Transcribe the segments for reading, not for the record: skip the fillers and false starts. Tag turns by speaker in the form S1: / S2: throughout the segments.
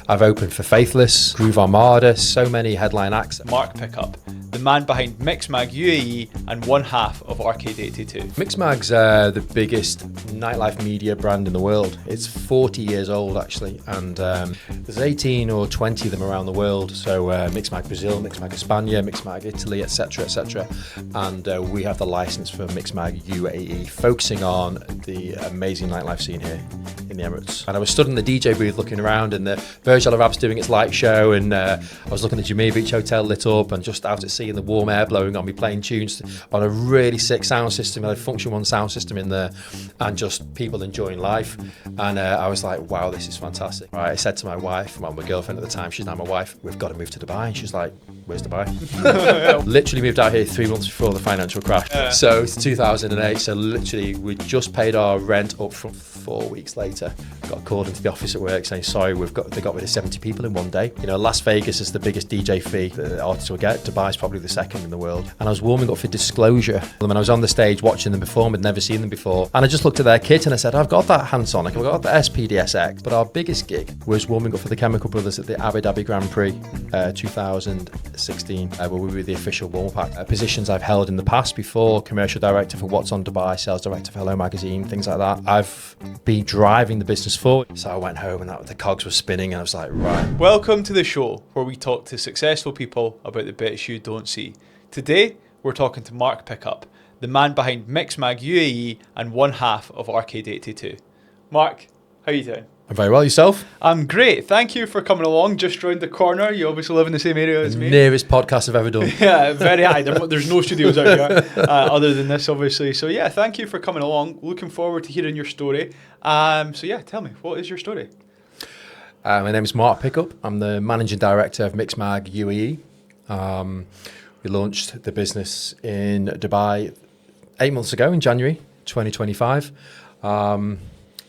S1: I've opened for Faithless, Groove Armada, so many headline acts.
S2: Mark Pickup, the man behind MixMag UAE and one half of Arcade 82.
S1: MixMag's the biggest nightlife media brand in the world. It's 40 years old actually, and there's 18 or 20 of them around the world. So MixMag Brazil, MixMag España, MixMag Italy, etc., etc. And we have the license for MixMag UAE, focusing on the amazing nightlife scene here in the Emirates. And I was stood in the DJ booth looking around, and the Burj doing its light show, and I was looking at the Jumeirah Beach Hotel lit up, and just out at sea in the warm air blowing on me, playing tunes on a really sick sound system, a Function One sound system in there, and just people enjoying life. And I was like, wow, this is fantastic. Right, I said to my wife, well, my girlfriend at the time, she's now my wife, we've got to move to Dubai. And she's like, where's Dubai? Literally moved out here 3 months before the financial crash. So it's 2008, so literally we just paid our rent up from 4 weeks later. Got called into the office at work saying, sorry, they got rid of 70 people in one day. You know, Las Vegas is the biggest DJ fee that artists will get. Dubai's probably the second in the world. And I was warming up for Disclosure. When I was on the stage watching them perform, I'd never seen them before. And I just looked at their kit and I said, I've got that Hansonic, I've got the SPDSX. But our biggest gig was warming up for the Chemical Brothers at the Abu Dhabi Grand Prix 2016, where we were the official warm-up act. Positions I've held in the past before, commercial director for What's on Dubai, sales director for Hello Magazine, things like that. I've been driving the business forward. So I went home and the cogs were spinning and I was like, right.
S2: Welcome to the show where we talk to successful people about the bits you don't see. Today, we're talking to Mark Pickup, the man behind MixMag UAE and one half of Arcade 82. Mark, how are you doing?
S1: I'm very well, yourself?
S2: I'm great. Thank you for coming along just round the corner. You obviously live in the same area as me.
S1: Nearest podcast I've ever done.
S2: Yeah, very high. There's no studios out here other than this, obviously. So yeah, thank you for coming along. Looking forward to hearing your story. So yeah, tell me, what is your story?
S1: My name is Mark Pickup. I'm the managing director of MixMag UAE. We launched the business in Dubai 8 months ago in January 2025.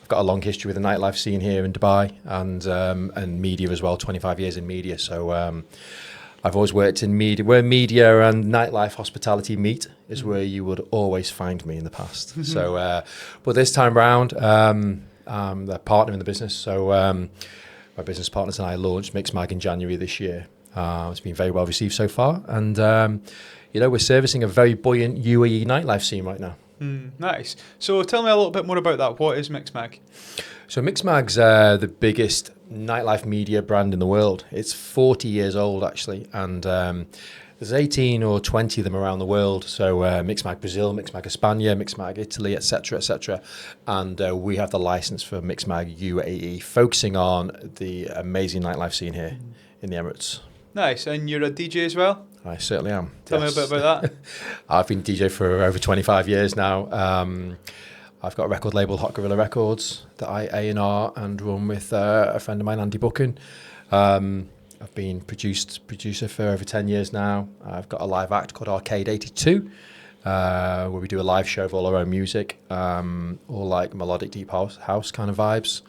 S1: I've got a long history with the nightlife scene here in Dubai and media as well, 25 years in media. So I've always worked in media, where media and nightlife hospitality meet is where you would always find me in the past. So, but this time round, I'm the partner in the business. So my business partners and I launched MixMag in January this year. It's been very well received so far. And, we're servicing a very buoyant UAE nightlife scene right now.
S2: Nice. So tell me a little bit more about that. What is MixMag?
S1: So MixMag's the biggest nightlife media brand in the world. It's 40 years old actually, and there's 18 or 20 of them around the world. So MixMag Brazil, MixMag España, MixMag Italy, etc., etc. And we have the license for MixMag UAE, focusing on the amazing nightlife scene here in the Emirates.
S2: Nice. And you're a DJ as well?
S1: I certainly am.
S2: Tell me a bit about that.
S1: I've been DJ for over 25 years now. I've got a record label, Hot Gorilla Records, that I A&R and run with a friend of mine, Andy Buchan. I've been producer for over 10 years now. I've got a live act called Arcade 82, where we do a live show of all our own music, all like melodic deep house kind of vibes.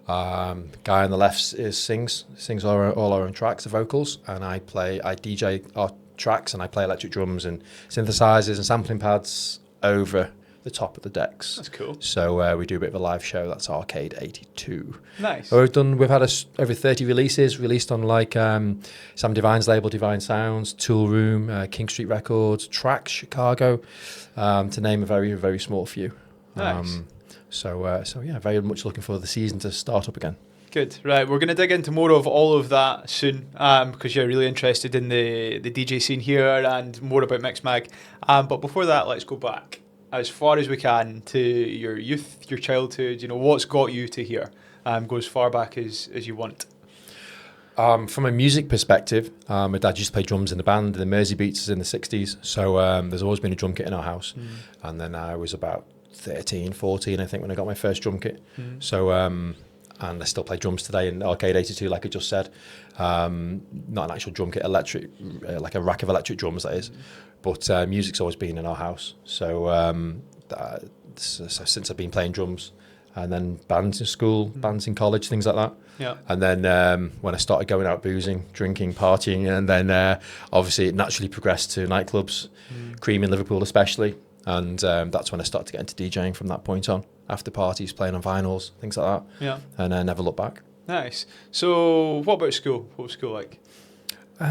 S1: Guy on the left sings all our own tracks, the vocals, and I DJ our tracks, and I play electric drums and synthesizers and sampling pads over the top of the decks.
S2: That's cool.
S1: So we do a bit of a live show. That's Arcade 82.
S2: Nice.
S1: We've had over 30 releases released on like Sam Divine's label, Divine Sounds, Tool Room, King Street Records, Trax, Chicago, to name a very, very small few.
S2: Nice.
S1: So yeah, very much looking for the season to start up again.
S2: Good. Right, we're going to dig into more of all of that soon, because you're really interested in the DJ scene here and more about MixMag. But before that, let's go back as far as we can to your youth, your childhood. You know, what's got you to here? Go as far back as you want.
S1: From a music perspective, my dad used to play drums in the band, the Mersey Beats in the 60s. So there's always been a drum kit in our house. And then I was about 13, 14, I think, when I got my first drum kit. So, and I still play drums today in Arcade 82, like I just said. Not an actual drum kit, electric, like a rack of electric drums, that is. But music's always been in our house. So, so since I've been playing drums, and then bands in school, bands in college, things like that.
S2: Yeah.
S1: And then when I started going out boozing, drinking, partying, and then obviously it naturally progressed to nightclubs, Cream in Liverpool especially. And that's when I started to get into DJing from that point on. After parties, playing on vinyls, things like that.
S2: Yeah.
S1: And I never looked back.
S2: Nice. So what about school? What was school like?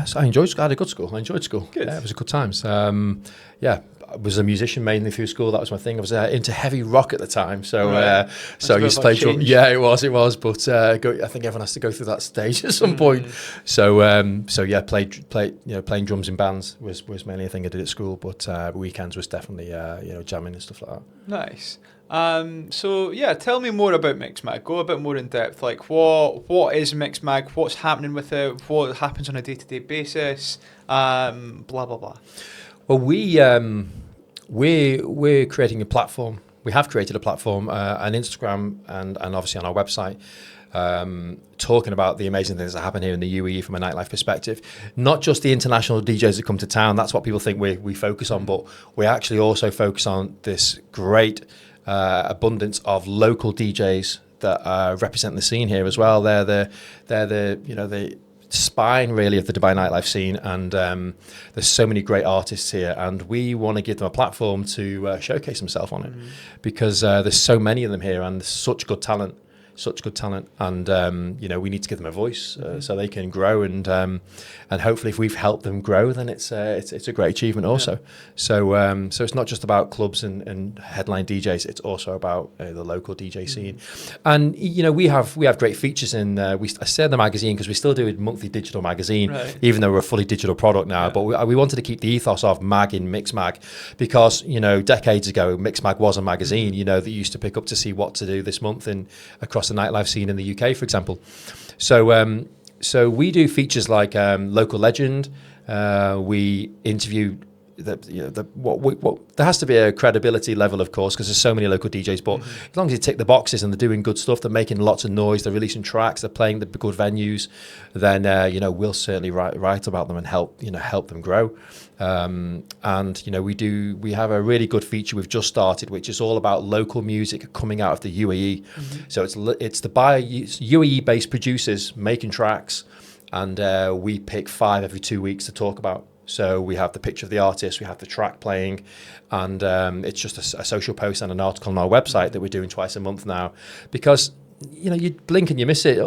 S1: So I enjoyed school. I had a good school. I enjoyed school.
S2: Good.
S1: Yeah, it was a good times. Yeah, I was a musician mainly through school. That was my thing. I was into heavy rock at the time, so
S2: Right.
S1: so I
S2: a bit
S1: used to
S2: of
S1: play
S2: a
S1: drum.
S2: change.
S1: Yeah, it was. But I think everyone has to go through that stage at some point. So yeah, playing drums in bands was mainly a thing I did at school. But weekends was definitely jamming and stuff like that.
S2: Nice. So yeah, tell me more about MixMag. Go a bit more in depth. Like what is MixMag? What's happening with it? What happens on a day-to-day basis? Blah blah blah.
S1: Well, we're creating a platform. We have created a platform, on Instagram and obviously on our website, talking about the amazing things that happen here in the UAE from a nightlife perspective. Not just the international DJs that come to town. That's what people think we focus on, but we actually also focus on this great abundance of local DJs that represent the scene here as well. They're the spine really of the Dubai nightlife scene, and there's so many great artists here, and we want to give them a platform to showcase themselves on it, because there's so many of them here and such good talent, and we need to give them a voice so they can grow, and hopefully if we've helped them grow, then it's a great achievement also. So it's not just about clubs and headline DJs, it's also about the local DJ scene. And we have great features in I say the magazine because we still do a monthly digital magazine,
S2: Right.
S1: even though we're a fully digital product now. But we wanted to keep the ethos of mag in MixMag, because decades ago MixMag was a magazine that you used to pick up to see what to do this month across the nightlife scene in the UK, for example. So we do features like local legend. We interview there has to be a credibility level, of course, because there's so many local DJs. But as long as you tick the boxes and they're doing good stuff, they're making lots of noise, they're releasing tracks, they're playing the good venues, then we'll certainly write about them and help them grow. And we have a really good feature we've just started, which is all about local music coming out of the UAE. So it's the UAE based producers making tracks, and we pick 5 every 2 weeks to talk about. So we have the picture of the artist, we have the track playing, and it's just a social post and an article on our website that we're doing twice a month now, because you blink and you miss it.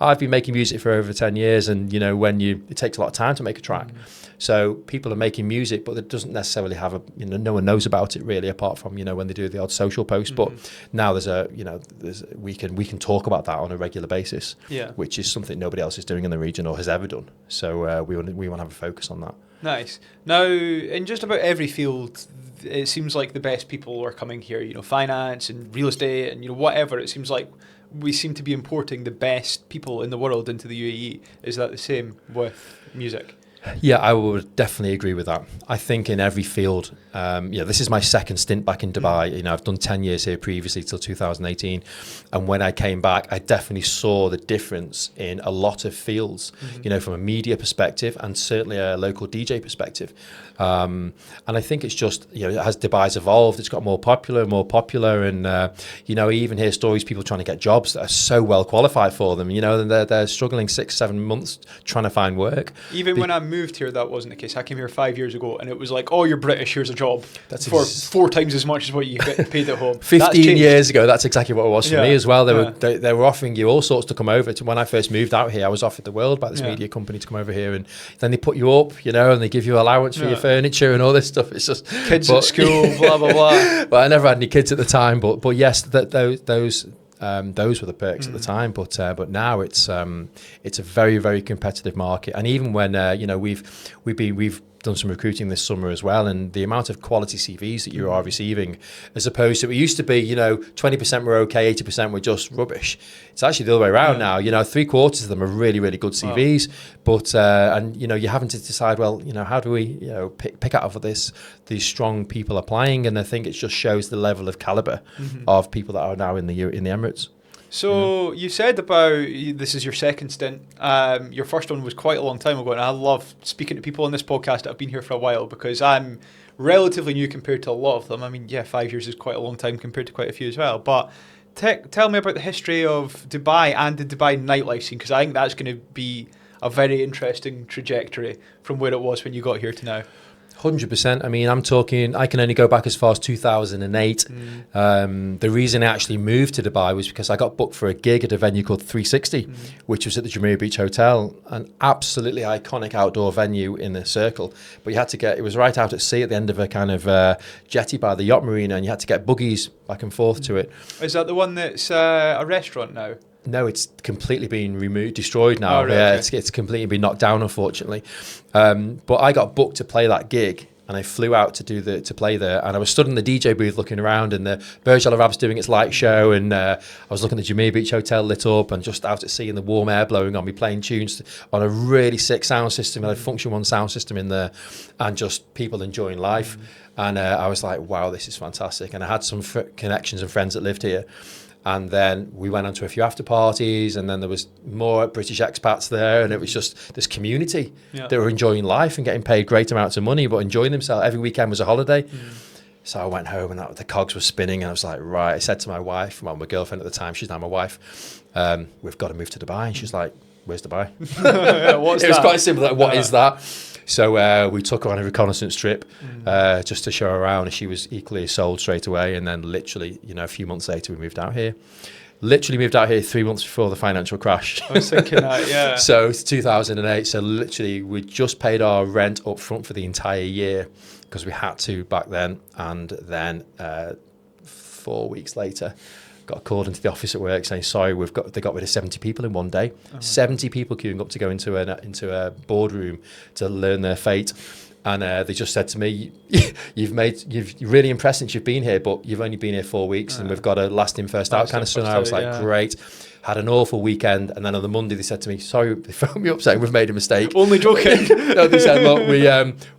S1: I've been making music for over 10 years, and it takes a lot of time to make a track. So people are making music, but it doesn't necessarily have no one knows about it really, apart from when they do the odd social post. But now we can talk about that on a regular basis, which is something nobody else is doing in the region or has ever done. So we want to have a focus on that.
S2: Nice. Now, in just about every field, it seems like the best people are coming here. Finance and real estate and whatever. It seems like we seem to be importing the best people in the world into the UAE. Is that the same with music?
S1: Yeah, I would definitely agree with that. I think in every field, this is my second stint back in Dubai. I've done 10 years here previously till 2018. And when I came back, I definitely saw the difference in a lot of fields, from a media perspective and certainly a local DJ perspective. And I think it's just, as Dubai's evolved, it's got more popular. And, I even hear stories, people trying to get jobs that are so well qualified for them, and they're struggling 6-7 months trying to find work.
S2: Even when I moved here, that wasn't the case. I came here 5 years ago, and it was like, oh, you're British, here's a job for 4 times as much as what you get paid at home.
S1: 15 years ago, that's exactly what it was for me as well. They were offering you all sorts to come over. When I first moved out here, I was offered the world by this media company to come over here, and then they put you up, and they give you allowance for your furniture and all this stuff. It's just
S2: kids at school, blah blah blah.
S1: Well, I never had any kids at the time, but yes, those were the perks at the time. But now it's a very, very competitive market. And even when we've done some recruiting this summer as well, and the amount of quality CVs that you are receiving, as opposed to it used to be 20% were okay, 80% were just rubbish. It's actually the other way around now. 3/4 of them are really, really good CVs. Wow. But and you're having to decide, well, how do we pick out of these strong people applying? And I think it just shows the level of caliber of people that are now in the Emirates.
S2: So you said about this is your second stint. Your first one was quite a long time ago, and I love speaking to people on this podcast that have been here for a while, because I'm relatively new compared to a lot of them. I mean, 5 years is quite a long time compared to quite a few as well. But tell me about the history of Dubai and the Dubai nightlife scene, because I think that's going to be a very interesting trajectory from where it was when you got here to now.
S1: 100%. I mean, I'm talking, I can only go back as far as 2008. The reason I actually moved to Dubai was because I got booked for a gig at a venue called 360, which was at the Jumeirah Beach Hotel, an absolutely iconic outdoor venue in the circle. But you had to get, it was right out at sea at the end of a kind of jetty by the yacht marina, and you had to get buggies back and forth to it.
S2: Is that the one that's a restaurant now?
S1: No, it's completely been removed, destroyed now.
S2: Oh, really?
S1: Yeah, it's completely been knocked down, unfortunately. But I got booked to play that gig, and I flew out to play there. And I was stood in the DJ booth looking around, and the Burj Al Arab's doing its light show, and I was looking at the Jumeirah Beach Hotel lit up, and just out at sea, and the warm air blowing on me, playing tunes on a really sick sound system. I had a Function One sound system in there, and just people enjoying life. And I was like, wow, this is fantastic. And I had some connections and friends that lived here. And then we went on to a few after parties, and then there was more British expats there, and it was just this community that were enjoying life and getting paid great amounts of money, but enjoying themselves. Every weekend was a holiday. So I went home, and the cogs were spinning, and I was like, right. I said to my wife, well, my girlfriend at the time, she's now my wife, we've got to move to Dubai. And she's like, where's Dubai?
S2: It
S1: was quite simple. Like, what is that? So we took her on a reconnaissance trip just to show her around, and she was equally sold straight away. And then literally, a few months later, we moved out here. Literally moved out here 3 months before the financial crash.
S2: I was thinking that, yeah.
S1: So it's 2008. So literally, we just paid our rent up front for the entire year because we had to back then. And then 4 weeks later, got called into the office at work saying, sorry, they got rid of 70 people in one day. 70 people queuing up to go into a boardroom to learn their fate. And they just said to me, you're really impressed since you've been here, but you've only been here 4 weeks, and we've got a last in, first out kind of stuff. I was like, great. Had an awful weekend, and then on the Monday they said to me, sorry, they phoned me up saying we've made a mistake.
S2: Only joking.
S1: No, they said, look,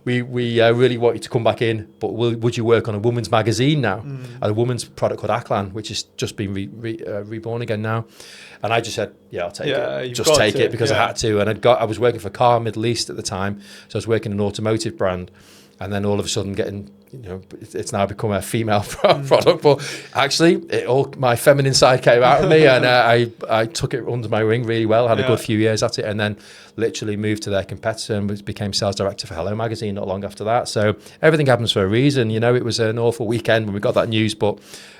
S1: we really want you to come back in, but would you work on a woman's magazine now? A woman's product called Aklan, which has just been reborn again now. And I just said, yeah, I'll take it. Just take it because I had to. And I was working for Car Middle East at the time, so I was working in an automotive brand. And then all of a sudden getting, it's now become a female product. But actually, my feminine side came out of me, and I took it under my wing really well, had a good few years at it, and then literally moved to their competitor and became sales director for Hello Magazine not long after that. So everything happens for a reason. It was an awful weekend when we got that news, but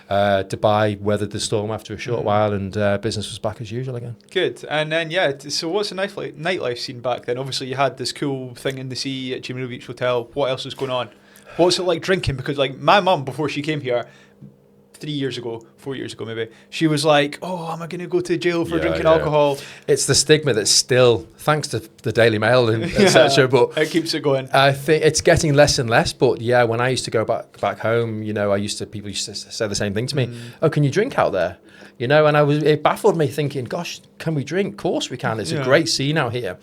S1: Dubai weathered the storm after a short while, and business was back as usual again.
S2: Good. And then, so what's the nightlife scene back then? Obviously, you had this cool thing in the sea at Jumeirah Beach Hotel. What else was going on? What's it like drinking? Because my mum, before she came here, 4 years ago maybe, she was like, oh, am I going to go to jail for drinking alcohol?
S1: It's the stigma that's still, thanks to the Daily Mail and etc., but
S2: it keeps it going.
S1: I think it's getting less and less, but when I used to go back home, people used to say the same thing to me. Oh, can you drink out there? And it baffled me, thinking, gosh, can we drink? Of course we can. It's a great scene out here.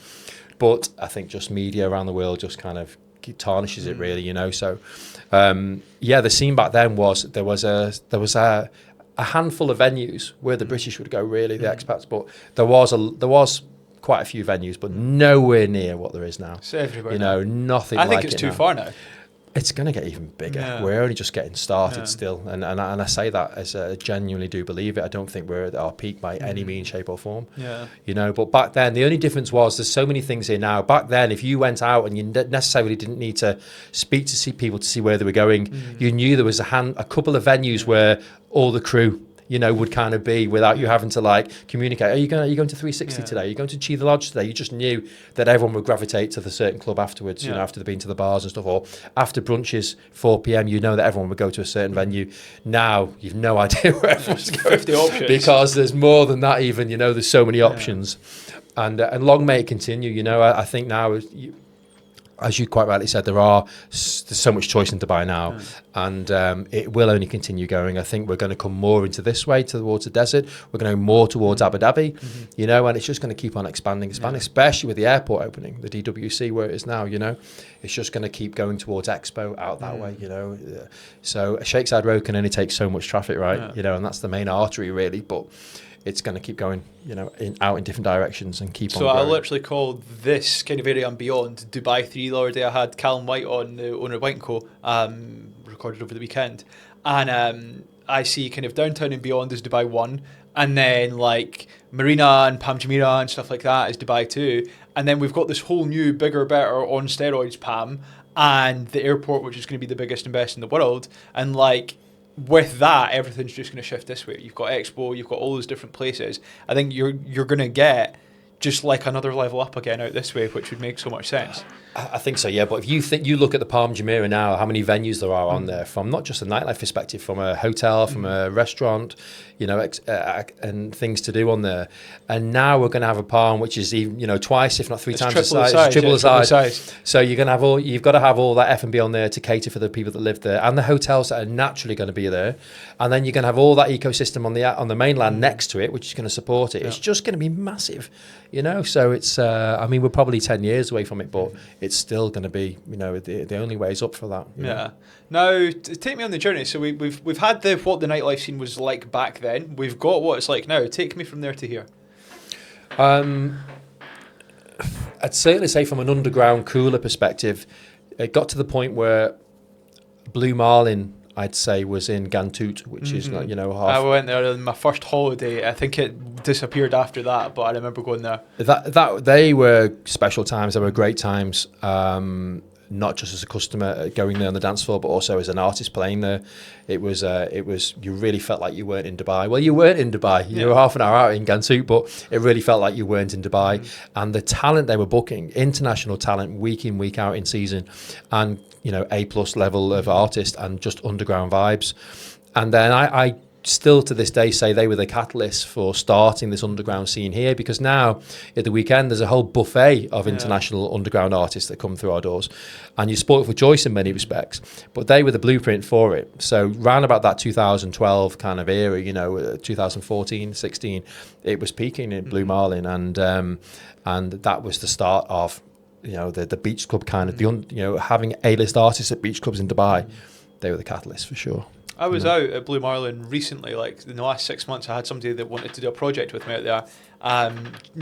S1: But I think just media around the world just kind of tarnishes it really, So the scene back then was there was a handful of venues where the British would go, really, the expats, but there was quite a few venues, but nowhere near what there is now.
S2: It's everywhere.
S1: Nothing.
S2: I think it's too far now.
S1: It's going to get even bigger. We're only just getting started still. And I say that as I genuinely do believe it. I don't think we're at our peak by any means, shape or form. But back then, the only difference was there's so many things here now. Back then, if you went out and you necessarily didn't need to speak to see people to see where they were going, you knew there was a couple of venues where all the crew would kind of be without you having to communicate. Are you going to 360 today? Are you going to Chi the Lodge today? You just knew that everyone would gravitate to the certain club afterwards, after they've been to the bars and stuff, or after brunches, 4 p.m, that everyone would go to a certain venue. Now, you've no idea where everyone's going.
S2: 50 options.
S1: Because there's more than that even, there's so many options. And long may it continue, I think now, as you quite rightly said, there's so much choice in Dubai now, and it will only continue going. I think we're going to come more into this way towards the desert. We're going to go more towards Abu Dhabi, and it's just going to keep on expanding, especially with the airport opening, the DWC where it is now. It's just going to keep going towards Expo out that way. So Sheikh Zayed Road can only take so much traffic, right? And that's the main artery really, but it's going to keep going, out in different directions and keep on growing.
S2: So I literally called this kind of area and beyond Dubai 3 the other day. I had Callum White on, the owner of White & Co, recorded over the weekend. And I see kind of downtown and beyond is Dubai 1. And then Marina and Palm Jumeirah and stuff like that is Dubai 2. And then we've got this whole new, bigger, better on steroids Palm. and the airport, which is going to be the biggest and best in the world. And like with that, everything's just going to shift this way. You've got Expo, you've got all those different places. I think you're going to get just like another level up again out this way, which would make so much sense.
S1: I think so, yeah. But if you look at the Palm Jumeirah now, how many venues there are on there, from not just a nightlife perspective, from a hotel, from a restaurant, you know, and things to do on there. And now we're going to have a Palm which is even, you know, twice, if not three times the size. It's triple the size. So you're going to have you've got to have all that F&B on there to cater for the people that live there, and the hotels that are naturally going to be there. And then you're going to have all that ecosystem on the mainland next to it, which is going to support it. Yeah. It's just going to be massive, you know. So it's, I mean, we're probably 10 years away from it, but it's still going to be, you know, the only way is up for that.
S2: Yeah. Know? Now, take me on the journey. So we've had what the nightlife scene was like back then. We've got what it's like now. Take me from there to here.
S1: I'd certainly say from an underground cooler perspective, it got to the point where Blue Marlin, I'd say, was in Gantut, which is not, you know, half.
S2: I went there on my first holiday. I think it disappeared after that, but I remember going there.
S1: That they were special times. They were great times. Not just as a customer going there on the dance floor, but also as an artist playing there. It was you really felt like you weren't in Dubai. Well, you weren't in Dubai. You were half an hour out in Gantut, but it really felt like you weren't in Dubai. And the talent they were booking, international talent, week in, week out in season, and you know, A+ level of artist and just underground vibes. And then I still to this day say they were the catalyst for starting this underground scene here, because now at the weekend there's a whole buffet of international underground artists that come through our doors, and you're spoiled for choice in many respects, but they were the blueprint for it. So round about that 2012 kind of era, you know, 2014, 16, it was peaking in Blue Marlin, and that was the start of, you know, the beach club kind of, you know, having A-list artists at beach clubs in Dubai. They were the catalyst for sure.
S2: I was out at Blue Marlin recently, like in the last 6 months. I had somebody that wanted to do a project with me out there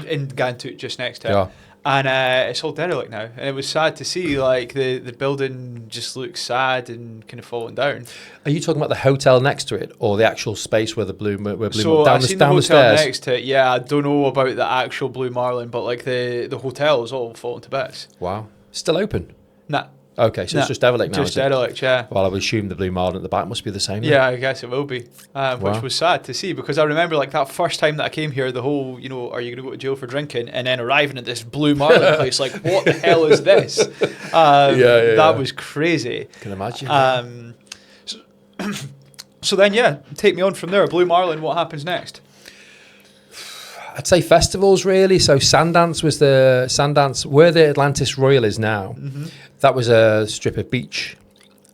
S2: in Gantut, just next to it. Yeah. And it's all derelict now. And it was sad to see, like, the building just looks sad and kind of falling down.
S1: Are you talking about the hotel next to it, or the actual space where Blue
S2: so
S1: down
S2: I've seen
S1: down
S2: the hotel
S1: stairs?
S2: next to it. Yeah, I don't know about the actual Blue Marlin, but like the hotel is all falling to bits.
S1: Wow. Still open?
S2: Nah.
S1: Okay, so it's just derelict now.
S2: Just derelict, yeah.
S1: Well, I would assume the Blue Marlin at the back must be the same.
S2: Yeah, I guess it will be, which was sad to see, because I remember like that first time that I came here, the whole, you know, are you going to go to jail for drinking, and then arriving at this Blue Marlin place, like what the hell is this? That was crazy.
S1: Can imagine.
S2: So then, take me on from there. Blue Marlin, what happens next?
S1: I'd say festivals really. So Sundance where the Atlantis Royal is now. That was a strip of beach,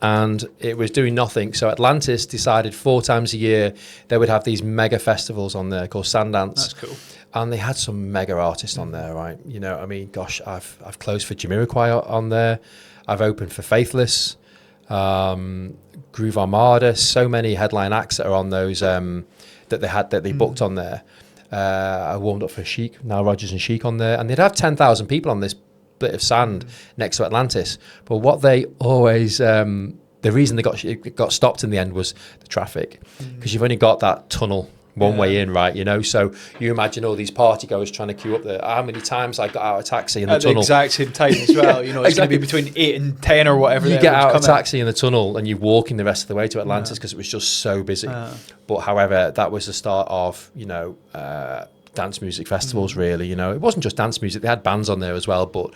S1: and it was doing nothing. So Atlantis decided 4 times a year they would have these mega festivals on there called Sundance.
S2: That's cool.
S1: And they had some mega artists on there, right? You know, I mean, gosh, I've closed for Jamiroquai on there. I've opened for Faithless, Groove Armada. So many headline acts that are on those that they booked on there. I warmed up for Chic, Nile Rodgers and Chic on there, and they'd have 10,000 people on this bit of sand next to Atlantis. But what they always, the reason they got stopped in the end was the traffic, because you've only got that tunnel one way in, right? You know, so you imagine all these party goers trying to queue up there. How many times I got out of taxi in the tunnel?
S2: At the exact same time as well. You know, it's going to be between 8 and 10 or whatever.
S1: You get out of taxi in the tunnel and you're walking the rest of the way to Atlantis because it was just so busy. But however, that was the start of, you know, dance music festivals, really. You know, it wasn't just dance music. They had bands on there as well, but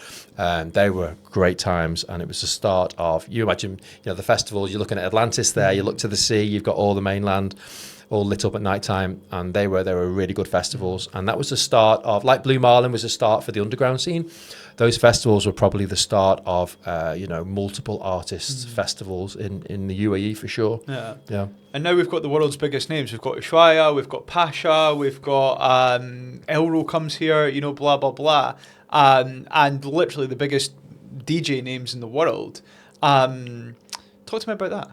S1: they were great times. And it was the start of, you imagine, you know, the festivals, you're looking at Atlantis there, you look to the sea, you've got all the mainland all lit up at night time, and they were really good festivals. And that was the start of, like Blue Marlin was the start for the underground scene, those festivals were probably the start of you know, multiple artists festivals in the UAE for sure. Yeah.
S2: And now we've got the world's biggest names. We've got Ushuaia, we've got Pasha, we've got Elro comes here, you know, blah blah blah, and literally the biggest DJ names in the world. Talk to me about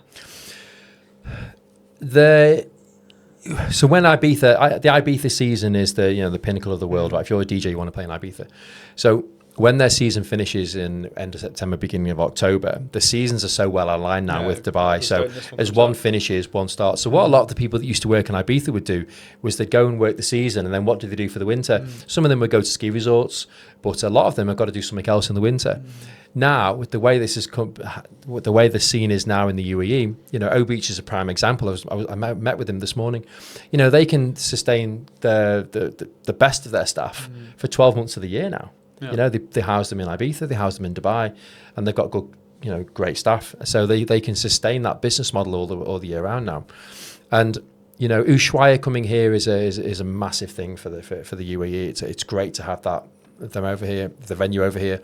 S1: that. So when Ibiza, the Ibiza season is the pinnacle of the world, right? If you're a DJ, you want to play in Ibiza. So when their season finishes in end of September, beginning of October, the seasons are so well aligned now with Dubai. So as one finishes, one starts. So what a lot of the people that used to work in Ibiza would do was they'd go and work the season, and then what do they do for the winter? Some of them would go to ski resorts, but a lot of them have got to do something else in the winter. Now, with the way with the way the scene is now in the UAE, O Beach is a prime example. I met with them this morning. They can sustain the best of their staff for 12 months of the year now. Yeah. They house them in Ibiza, they house them in Dubai, and they've got good, great staff. So they can sustain that business model all the year round now. And Ushuaia coming here is a massive thing for the UAE. It's great to have them over here, the venue over here.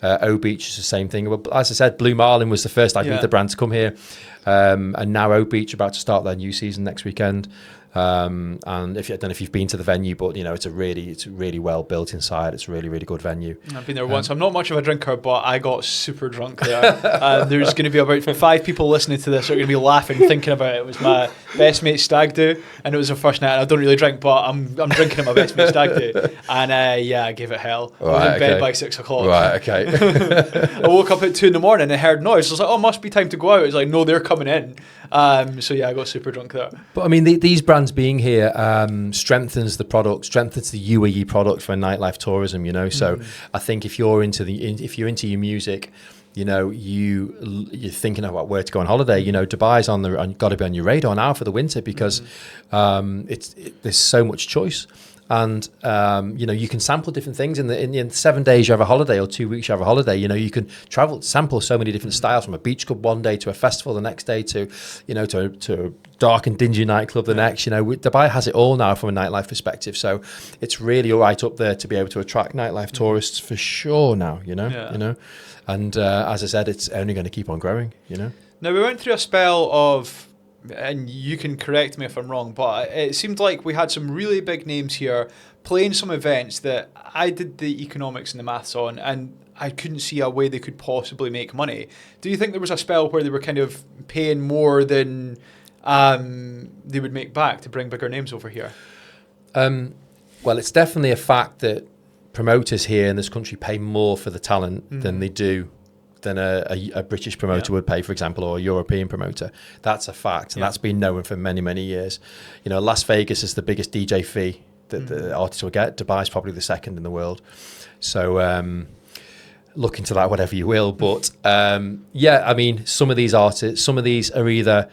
S1: O Beach is the same thing. Well, as I said, Blue Marlin was the first Ibiza brand to come here, and now O Beach about to start their new season next weekend. And I don't know if you've been to the venue, but it's really well built inside. It's a really, really good venue. I've
S2: been there once. I'm not much of a drinker, but I got super drunk there. There's going to be about 5 people listening to this who are going to be laughing, thinking about it. It was my best mate's stag do, and it was the first night. I don't really drink, but I'm drinking at my best mate's stag do, and I gave it hell. I was in bed by 6 o'clock.
S1: Right, okay.
S2: I woke up at 2 a.m. and I heard noise. I was like, oh, must be time to go out. It's like, no, they're coming in. So I got super drunk there.
S1: But I mean, these brands being here strengthens the product, strengthens the UAE product for nightlife tourism. So I think if you're into your music, you're thinking about where to go on holiday. Dubai's got to be on your radar now for the winter because there's so much choice. And you can sample different things in the 7 days you have a holiday, or 2 weeks you have a holiday. You can sample so many different styles, from a beach club one day to a festival the next day to a dark and dingy nightclub the next. Dubai has it all now from a nightlife perspective, so it's really all right up there to be able to attract nightlife tourists for sure now. And as I said, it's only going to keep on growing.
S2: Now, we went through a spell of, and you can correct me if I'm wrong, but it seemed like we had some really big names here playing some events that I did the economics and the maths on, and I couldn't see a way they could possibly make money. Do you think there was a spell where they were kind of paying more than they would make back to bring bigger names over here?
S1: Well, it's definitely a fact that promoters here in this country pay more for the talent than they do than a British promoter would pay, for example, or a European promoter. That's a fact, and that's been known for many, many years. Las Vegas is the biggest DJ fee that the artists will get. Dubai is probably the second in the world. So look into that whatever you will. But I mean, some of these artists, some of these are either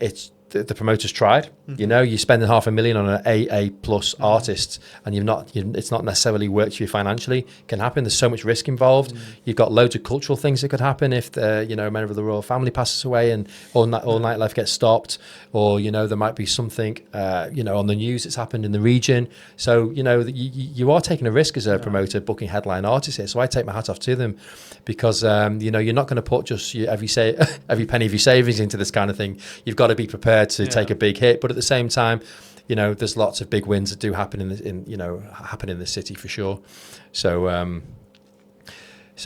S1: it's the promoters tried. You're spending $500,000 on an AA plus artist, and it's not necessarily worked for you financially. It can happen. There's so much risk involved. You've got loads of cultural things that could happen if a member of the royal family passes away and all nightlife gets stopped, or there might be something on the news that's happened in the region. So you are taking a risk as a promoter booking headline artists here. So I take my hat off to them, because you're not going to put just every penny of your savings into this kind of thing. You've got to be prepared to take a big hit, but at the same time, there's lots of big wins that do happen happen in the city for sure. So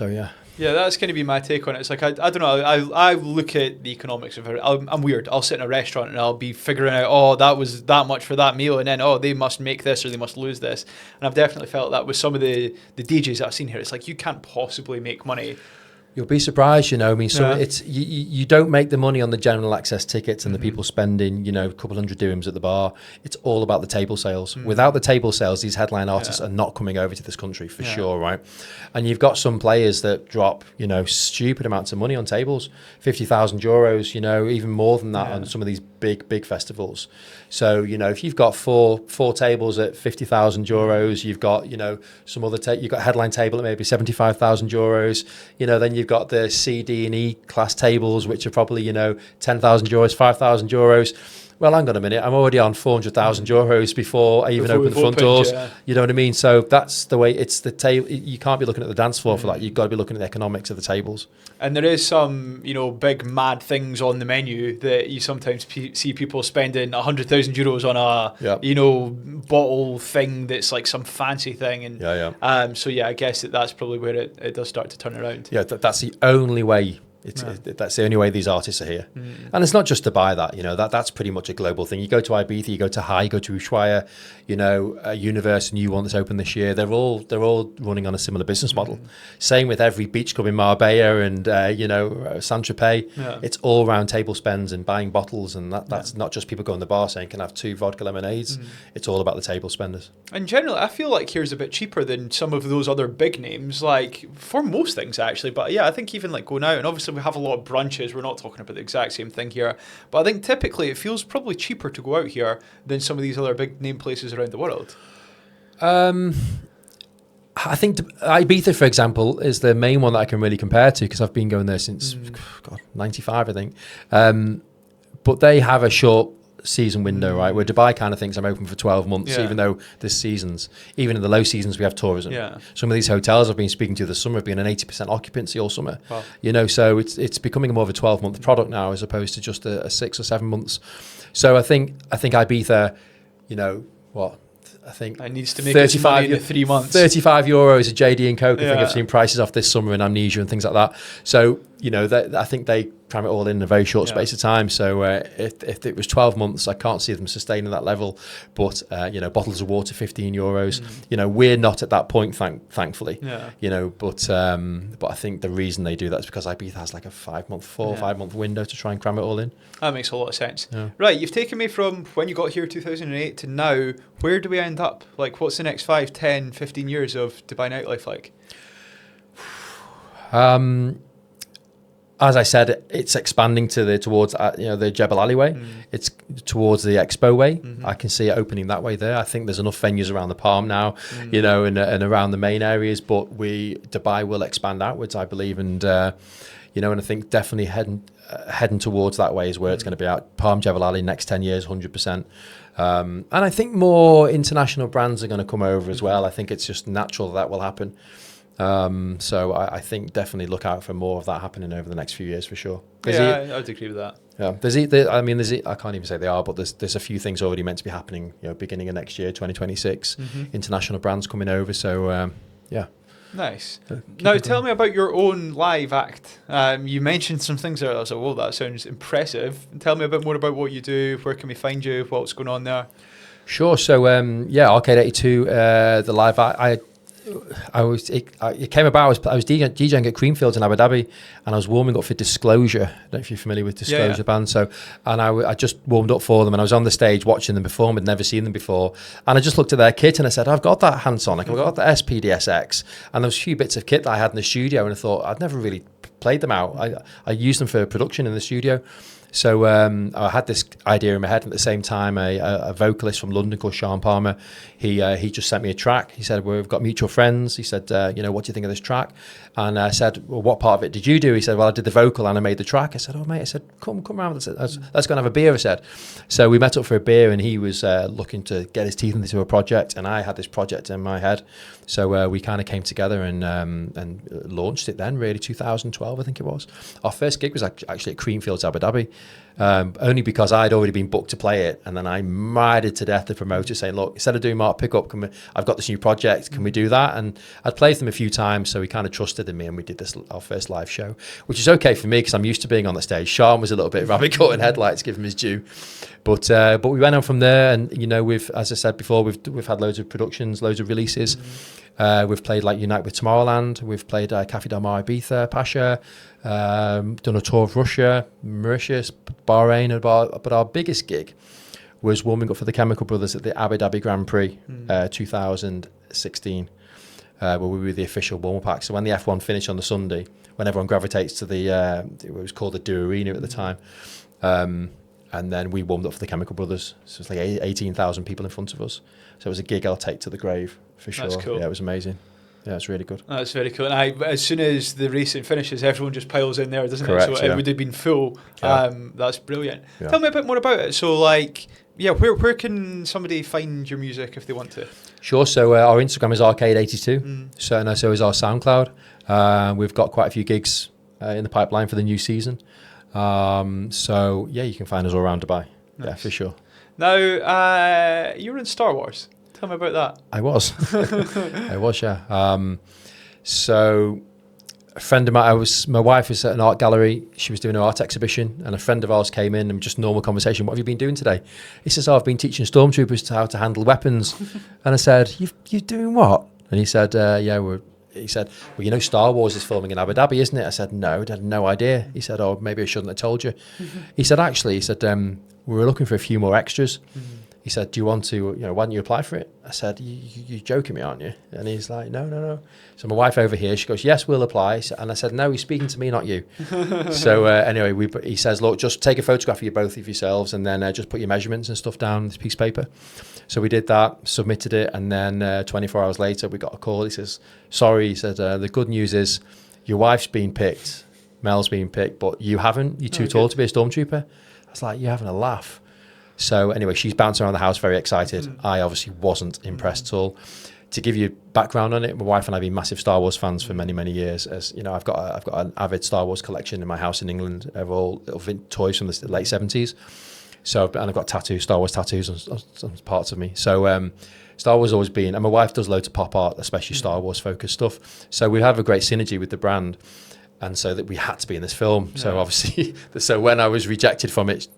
S1: yeah.
S2: Yeah, that's going to be my take on it. It's like, I don't know, I look at the economics of it. I'm weird. I'll sit in a restaurant and I'll be figuring out, that was that much for that meal, and then, they must make this or they must lose this. And I've definitely felt that with some of the DJs that I've seen here. It's like, you can't possibly make money.
S1: You'll be surprised, it's you don't make the money on the general access tickets and the people spending, a couple hundred dirhams at the bar. It's all about the table sales. Without the table sales, these headline artists are not coming over to this country for sure, right? And you've got some players that drop, stupid amounts of money on tables, 50,000 euros, even more than that on some of these big festivals. So, if you've got four tables at 50,000 euros, you've got, some other you've got a headline table at maybe 75,000 euros, then you've got the C, D and E class tables, which are probably, 10,000 euros, 5,000 euros. Well, hang on a minute, I'm already on 400,000 euros before I even open the front doors. You know what I mean? So that's the way, it's the table. You can't be looking at the dance floor for that. You've got to be looking at the economics of the tables.
S2: And there is some, big mad things on the menu that you sometimes see people spending 100,000 euros on a, bottle thing that's like some fancy thing. And so I guess that's probably where it does start to turn around.
S1: Yeah, that's the only way That's the only way these artists are here. And it's not just to buy that, that's pretty much a global thing. You go to Ibiza, you go to High, you go to Ushuaia, Universe, a new one that's opened this year. They're all running on a similar business model. Same with every beach club in Marbella and Saint-Tropez.
S2: Yeah.
S1: It's all around table spends and buying bottles, and that's not just people going to the bar saying, can I have 2 vodka lemonades? It's all about the table spenders.
S2: And generally, I feel like here's a bit cheaper than some of those other big names, like for most things actually. But yeah, I think even like going out, and obviously we have a lot of brunches. We're not talking about the exact same thing here, but I think typically it feels probably cheaper to go out here than some of these other big name places around the world.
S1: I think Ibiza, for example, is the main one that I can really compare to, because I've been going there since 95, I think. But they have a short season window, right? Where Dubai kind of thinks I'm open for 12 months, even though there's seasons. Even in the low seasons, we have tourism.
S2: Yeah.
S1: Some of these hotels I've been speaking to this summer have been an 80% occupancy all summer.
S2: Wow.
S1: So it's becoming more of a 12-month product now, as opposed to just a 6 or 7 months. So I think Ibiza, I think
S2: it needs to make its money in the 3 months.
S1: 35 euros a JD and Coke. I think I've seen prices off this summer in Amnesia and things like that. So, I think they cram it all in a very short space of time. So if it was 12 months, I can't see them sustaining that level. But, bottles of water, 15 euros. We're not at that point, thankfully.
S2: Yeah.
S1: But I think the reason they do that is because Ibiza has like a 4 or 5 month window to try and cram it all in.
S2: That makes a lot of sense.
S1: Yeah.
S2: Right, you've taken me from when you got here 2008 to now. Where do we end up? Like, what's the next 5, 10, 15 years of Dubai nightlife like?
S1: As I said, it's expanding towards the Jebel Ali way. It's towards the Expo way. I can see it opening that way there. I think there's enough venues around the Palm now, and around the main areas. But Dubai will expand outwards, I believe, and and I think definitely heading towards that way is where it's going to be at. Palm, Jebel Ali, next 10 years, 100%. And I think more international brands are going to come over as well. I think it's just natural that will happen. So I think definitely look out for more of that happening over the next few years for sure.
S2: I would agree with that.
S1: Yeah, I can't even say they are, but there's a few things already meant to be happening. Beginning of next year, 2026, international brands coming over. So yeah.
S2: Nice. Now tell me about your own live act. You mentioned some things there. I was like, "Whoa, that sounds impressive." Tell me a bit more about what you do. Where can we find you? What's going on there?
S1: Sure. So Arcade 82, the live act. It came about. I was DJing at Creamfields in Abu Dhabi, and I was warming up for Disclosure. I don't know if you're familiar with Disclosure band. So, and I just warmed up for them, and I was on the stage watching them perform. I'd never seen them before, and I just looked at their kit and I said, "I've got that Hansonic, I've got the SPDSX," and there was a few bits of kit that I had in the studio, and I thought I'd never really played them out. I used them for production in the studio. So I had this idea in my head, and at the same time, a vocalist from London called Sean Palmer, he just sent me a track. He said, "We've got mutual friends." He said, "What do you think of this track?" And I said, "Well, what part of it did you do?" He said, "Well, I did the vocal and I made the track." I said, "Oh, mate," I said, come round. Let's go and have a beer," I said. So we met up for a beer, and he was looking to get his teeth into a project, and I had this project in my head. So we kind of came together and launched it then, really, 2012, I think it was. Our first gig was actually at Creamfields, Abu Dhabi. Only because I'd already been booked to play it, and then I mired to death the promoter saying, "Look, instead of doing Mark Pickup, I've got this new project, can we do that?" And I'd played them a few times, so he kind of trusted in me, and we did our first live show, which is okay for me because I'm used to being on the stage. Sean was a little bit rabbit caught in headlights, give him his due, but we went on from there, and we've, as I said before, we've had loads of productions, loads of releases. We've played like Unite with Tomorrowland, we've played Cafe Del Mar Ibiza, Pasha, done a tour of Russia, Mauritius, Bahrain, but our biggest gig was warming up for the Chemical Brothers at the Abu Dhabi Grand Prix 2016, where we were the official warm-up act. So when the F1 finished on the Sunday, when everyone gravitates to it was called the Do Arena at the time, and then we warmed up for the Chemical Brothers. So it's like 18,000 people in front of us. So it was a gig I'll take to the grave, for sure.
S2: That's cool.
S1: Yeah, it was amazing. Yeah, it's really good.
S2: That's very cool. And as soon as the racing finishes, everyone just piles in there, doesn't
S1: Correct,
S2: it? So it would have been full.
S1: Yeah.
S2: That's brilliant.
S1: Yeah.
S2: Tell me a bit more about it. So, where can somebody find your music if they want to?
S1: Sure. So our Instagram is Arcade82. So is our SoundCloud. We've got quite a few gigs in the pipeline for the new season. So yeah, you can find us all around Dubai. Nice. Yeah, for sure.
S2: Now, you were in Star Wars. Tell me about that.
S1: I was. I was, yeah. So a friend of mine, my wife was at an art gallery. She was doing an art exhibition, and a friend of ours came in and just normal conversation. What have you been doing today? He says, "Oh, I've been teaching stormtroopers how to handle weapons." And I said, "You're doing what?" And he said, "Yeah, he said, "Well, you know, Star Wars is filming in Abu Dhabi, isn't it?" I said, "No, I had no idea." He said, "Oh, maybe I shouldn't have told you." He said, "Actually," he said, "we were looking for a few more extras." He said, "Do you want to, why don't you apply for it?" I said, "You're joking me, aren't you?" And he's like, no. So my wife over here, she goes, "Yes, we'll apply." And I said, "No, he's speaking to me, not you." So anyway, he says, "Look, just take a photograph of you both of yourselves and then just put your measurements and stuff down on this piece of paper." So we did that, submitted it, and then 24 hours later, we got a call. He says, "Sorry," he said, "the good news is your wife's been picked, Mel's been picked, but you haven't. You're too tall to be a stormtrooper." I was like, "You're having a laugh." So anyway, she's bouncing around the house very excited. I obviously wasn't impressed at all. To give you background on it, my wife and I have been massive Star Wars fans for many, many years. As you know, I've got an avid Star Wars collection in my house in England of all little toys from the late 70s. So, and I've got Star Wars tattoos on some parts of me. So Star Wars has always been, and my wife does loads of pop art, especially Star Wars focused stuff. So we have a great synergy with the brand. And so that we had to be in this film. Yeah. So obviously, so when I was rejected from it,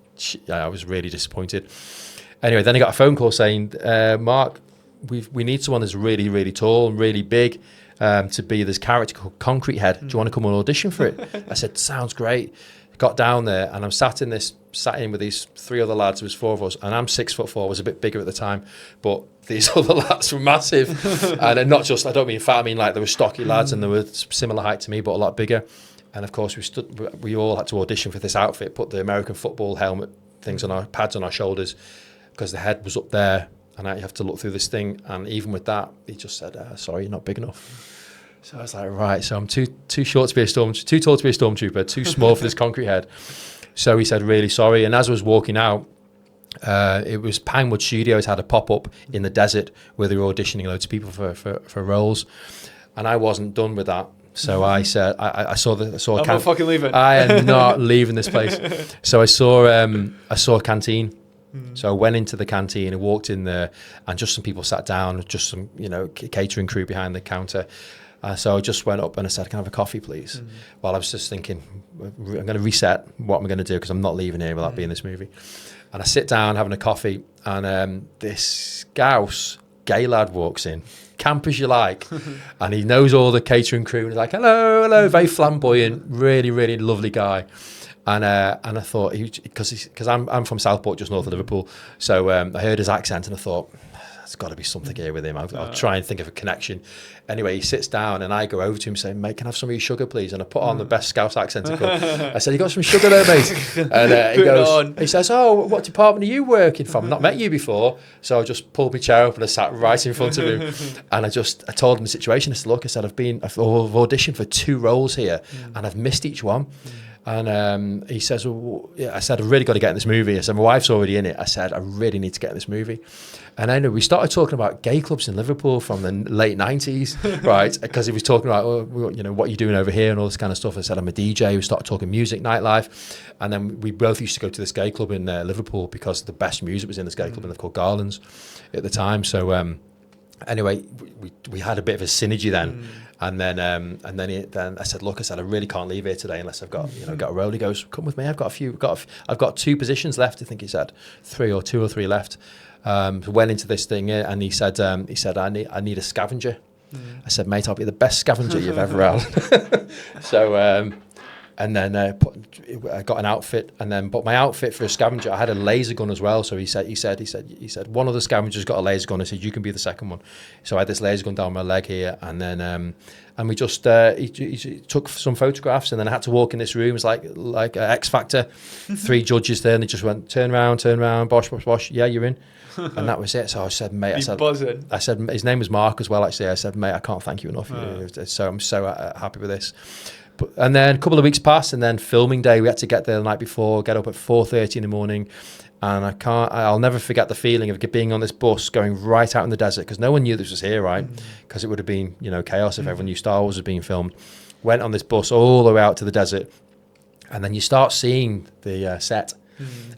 S1: I was really disappointed. Anyway, then I got a phone call saying, "Mark, we need someone that's really, really tall and really big to be this character called Concrete Head. Do you want to come and audition for it?" I said, "Sounds great." Got down there and I'm sat in with these three other lads. There was four of us, and I'm 6'4". I was a bit bigger at the time, but these other lads were massive. And not just, I don't mean fat, I mean like they were stocky lads and they were similar height to me, but a lot bigger. And of course, we all had to audition for this outfit, put the American football helmet things on our pads on our shoulders because the head was up there, and I have to look through this thing. And even with that, he just said, "Sorry, you're not big enough." So I was like, right, so I'm too short to be too tall to be a stormtrooper, too small for this concrete head. So he said, "Really sorry." And as I was walking out, it was Pinewood Studios had a pop-up in the desert where they were auditioning loads of people for roles, and I wasn't done with that. So I said, I saw
S2: I'm not fucking leaving.
S1: I am not leaving this place. So I saw a canteen. So I went into the canteen and walked in there, and just some people sat down, just some catering crew behind the counter. So I just went up and I said, "Can I have a coffee, please?" Well, I was just thinking, I'm going to reset what I'm going to do because I'm not leaving here without being in this movie. And I sit down having a coffee, and this gay lad walks in, camp as you like, and he knows all the catering crew, and he's like, hello, very flamboyant, really, really lovely guy. And I thought, because I'm from Southport, just north of Liverpool, so I heard his accent and I thought, there's got to be something here with him. I'll try and think of a connection. Anyway, he sits down and I go over to him saying, "Mate, can I have some of your sugar, please?" And I put on the best Scouse accent I could. I said, "You got some sugar there, mate?" And he says, "Oh, what department are you working from? I've not met you before." So I just pulled my chair up and I sat right in front of him. And I told him the situation. I said, "Look," I said, I've auditioned for 2 roles here and I've missed each one. And he says, "Well," I said, "I've really got to get in this movie." I said, "My wife's already in it." I said, "I really need to get in this movie." And then we started talking about gay clubs in Liverpool from the late 90s, right? Because he was talking about, what you're doing over here and all this kind of stuff. I said, "I'm a DJ." We started talking music, nightlife. And then we both used to go to this gay club in Liverpool because the best music was in this gay club, and they're called Garlands at the time. So anyway, we had a bit of a synergy then. And then I said, "Look," I said, "I really can't leave here today unless I've got got a role." He goes, "Come with me. I've got 2 positions left." I think he said 2 or 3 left. Went into this thing and he said, I need a scavenger. I said, "Mate, I'll be the best scavenger you've ever had." So and then I got an outfit, but my outfit for a scavenger, I had a laser gun as well. So he said one of the scavengers got a laser gun. I said, "You can be the second one." So I had this laser gun down my leg here, and then and we just he took some photographs, and then I had to walk in this room. It was like X Factor, 3 judges there, and they just went, turn around, bosh, bosh, bosh. Yeah, you're in. And that was it. So I said, "Mate," I said, his name was Mark as well, actually. I said, "Mate, I can't thank you enough." So I'm so happy with this. And then a couple of weeks passed, and then filming day, we had to get there the night before, get up at 4:30 in the morning. And I'll never forget the feeling of being on this bus going right out in the desert, because no one knew this was here, right? Because it would have been, chaos if everyone knew Star Wars was being filmed. Went on this bus all the way out to the desert, and then you start seeing the set.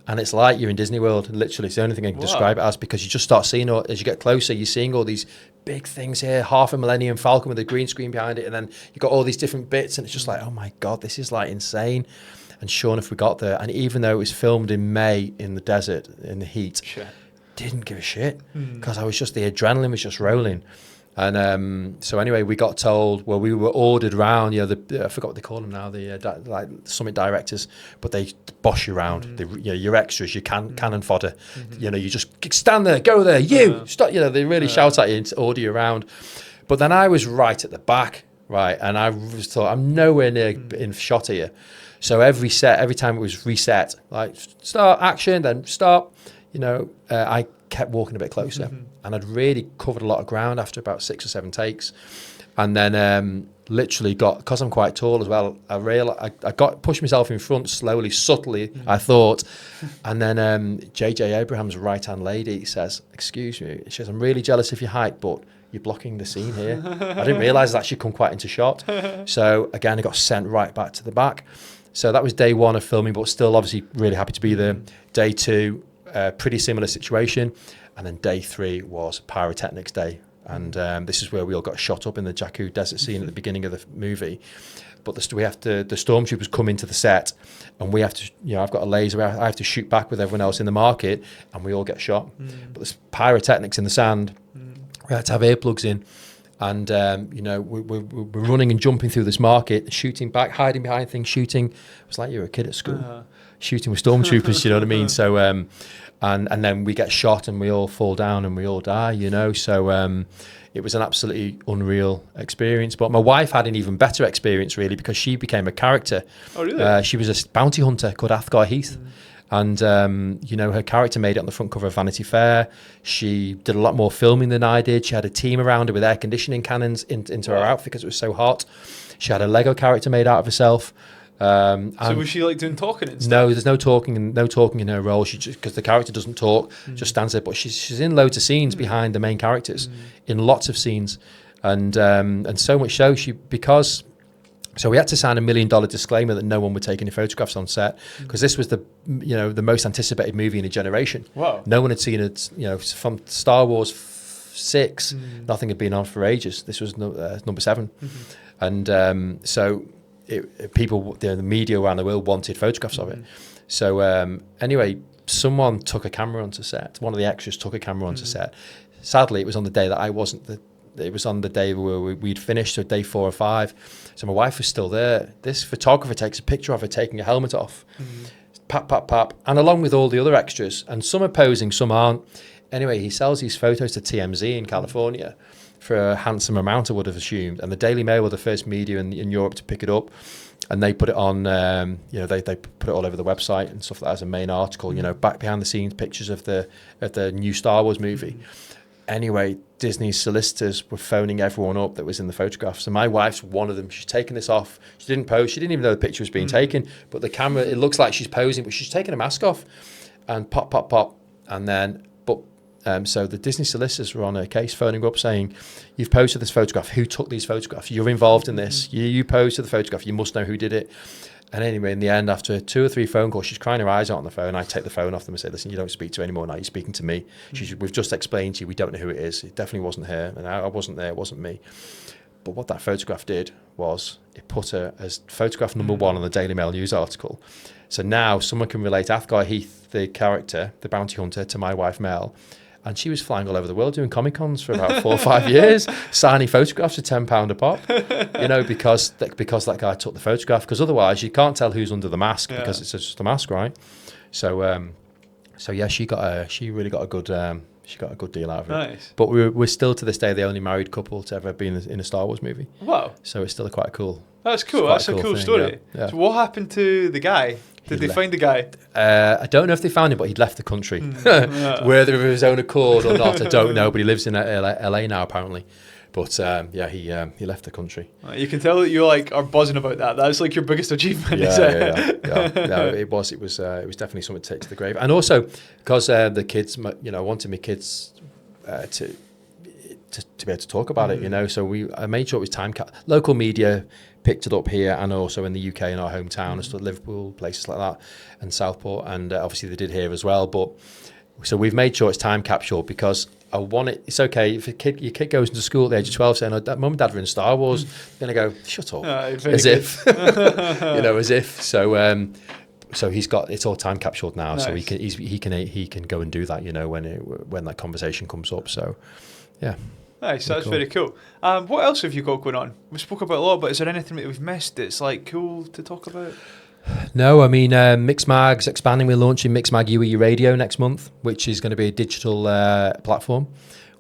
S1: And it's like you're in Disney World. Literally, it's the only thing I can describe it as, because you just start seeing, as you get closer, you're seeing all these big things here, half a Millennium Falcon with a green screen behind it, and then you've got all these different bits, and it's just like, oh my God, this is like insane. And sure enough, we got there, and even though it was filmed in May in the desert, in the heat, didn't give a shit, because the adrenaline was just rolling. And so anyway, we got told, well, we were ordered round, I forgot what they call them now, the like summit directors, but they boss you around, your extras, your cannon fodder, you just stand there, go there, stop, they really shout at you and order you around. But then I was right at the back, right, and I thought, I'm nowhere near in shot here. So every time it was reset, like start, action, then stop, I kept walking a bit closer, and I'd really covered a lot of ground after about 6 or 7 takes, and then literally because I'm quite tall as well, I pushed myself in front slowly, subtly, I thought, and then JJ Abraham's right hand lady says, excuse me, she says, I'm really jealous of your height, but you're blocking the scene here. I didn't realise that she'd come quite into shot. So again, I got sent right back to the back. So that was day 1 of filming, but still obviously really happy to be there. Day 2, pretty similar situation. And then day 3 was pyrotechnics day. And this is where we all got shot up in the Jakku desert scene at the beginning of the movie. But the stormtroopers come into the set, and we have to, I've got a laser, I have to shoot back with everyone else in the market, and we all get shot. But there's pyrotechnics in the sand. We had to have earplugs in. And, we're running and jumping through this market, shooting back, hiding behind things, shooting. It was like you were a kid at school, shooting with stormtroopers, you know what I mean? So, and then we get shot and we all fall down and we all die, So it was an absolutely unreal experience. But my wife had an even better experience, really, because she became a character.
S2: Oh, really?
S1: She was a bounty hunter called Athgar Heath. And, her character made it on the front cover of Vanity Fair. She did a lot more filming than I did. She had a team around her with air conditioning cannons into her outfit because it was so hot. She had a Lego character made out of herself.
S2: So was she like doing talking and stuff?
S1: No, there's no talking in her role. She just, because the character doesn't talk, just stands there. But she's in loads of scenes behind the main characters, in lots of scenes, and so much so So we had to sign $1 million disclaimer that no one would take any photographs on set, because this was the most anticipated movie in a generation.
S2: Wow.
S1: No one had seen it. From Star Wars 6, nothing had been on for ages. This was number 7, and so people, the media around the world wanted photographs of it. So anyway, someone took a camera onto set. One of the extras took a camera onto set. Sadly, it was on the day that I wasn't. It was on the day where we'd finished, so day 4 or 5. So my wife was still there. This photographer takes a picture of her taking a helmet off. Pap, pap, pap. And along with all the other extras, and some are posing, some aren't. Anyway, he sells these photos to TMZ in California for a handsome amount, I would have assumed. And the Daily Mail were the first media in Europe to pick it up. And they put it on, they put it all over the website and stuff like that as a main article, back behind the scenes pictures of the new Star Wars movie. Anyway, Disney's solicitors were phoning everyone up that was in the photographs. So my wife's one of them. She's taken this off. She didn't pose. She didn't even know the picture was being taken. But the camera, it looks like she's posing, but she's taking a mask off. And pop, pop, pop. And then, so the Disney solicitors were on her case, phoning up saying, you've posted this photograph. Who took these photographs? You're involved in this. You posted the photograph. You must know who did it. And anyway, in the end, after 2 or 3 phone calls, she's crying her eyes out on the phone. I take the phone off them and say, listen, you don't speak to her anymore now. You're speaking to me. We've just explained to you, we don't know who it is. It definitely wasn't her. And I wasn't there. It wasn't me. But what that photograph did was it put her as photograph number 1 on the Daily Mail news article. So now someone can relate Athgar Heath, the character, the bounty hunter, to my wife, Mel. And she was flying all over the world doing Comic-Cons for about 4 or 5 years, signing photographs for £10 a pop, because that guy took the photograph. Because otherwise, you can't tell who's under the mask because it's just a mask, right? So, yeah, she really got a good deal out of it. Nice. But we're still to this day the only married couple to ever be in a Star Wars movie.
S2: Wow.
S1: So it's still quite cool.
S2: That's cool. That's a cool story. Yeah. So what happened to the guy? Did they find the guy?
S1: I don't know if they found him, but he'd left the country. Whether of his own accord or not, I don't know. But he lives in LA now, apparently. But he left the country.
S2: You can tell that you are buzzing about that. That's like your biggest achievement.
S1: Yeah. No, it was definitely something to take to the grave. And also because the kids, I wanted my kids to be able to talk about it. So I made sure it was local media picked it up here and also in the UK in our hometown and stuff, Liverpool, places like that, and Southport, and obviously they did here as well. But so we've made sure it's time capsule because I want it. It's okay if your kid goes into school at the age of 12 saying, "Oh, Mum and Dad were in Star Wars," they're gonna go, "Shut up," as if as if. So he's got it's all time capsuled now, nice. So he can go and do that, when that conversation comes up. So yeah.
S2: Nice, that's cool. Very cool. What else have you got going on? We spoke about a lot, but is there anything that we've missed that's like cool to talk about?
S1: No, I mean, MixMag's expanding. We're launching MixMag UAE Radio next month, which is going to be a digital platform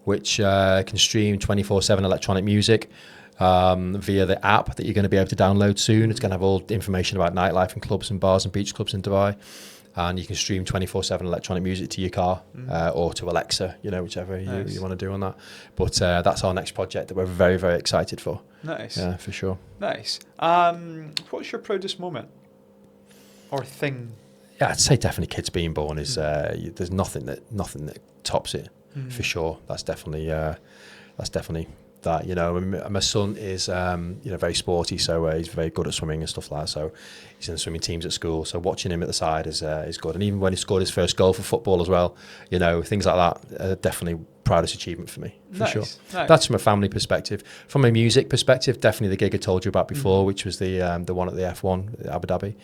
S1: which can stream 24/7 electronic music via the app that you're going to be able to download soon. It's going to have all the information about nightlife and clubs and bars and beach clubs in Dubai. And you can stream 24/7 electronic music to your car or to Alexa, whichever you want to do on that. But that's our next project that we're very, very excited for. Nice. Yeah, for sure.
S2: Nice. What's your proudest moment or thing?
S1: Yeah, I'd say definitely kids being born is there's nothing that tops it for sure. That's definitely that. My son is very sporty, so he's very good at swimming and stuff like that. So he's in the swimming teams at school. So watching him at the side is good. And even when he scored his first goal for football as well, things like that, definitely proudest achievement for me, for sure. Nice. That's from a family perspective. From a music perspective, definitely the gig I told you about before, which was the one at the F1 Abu Dhabi.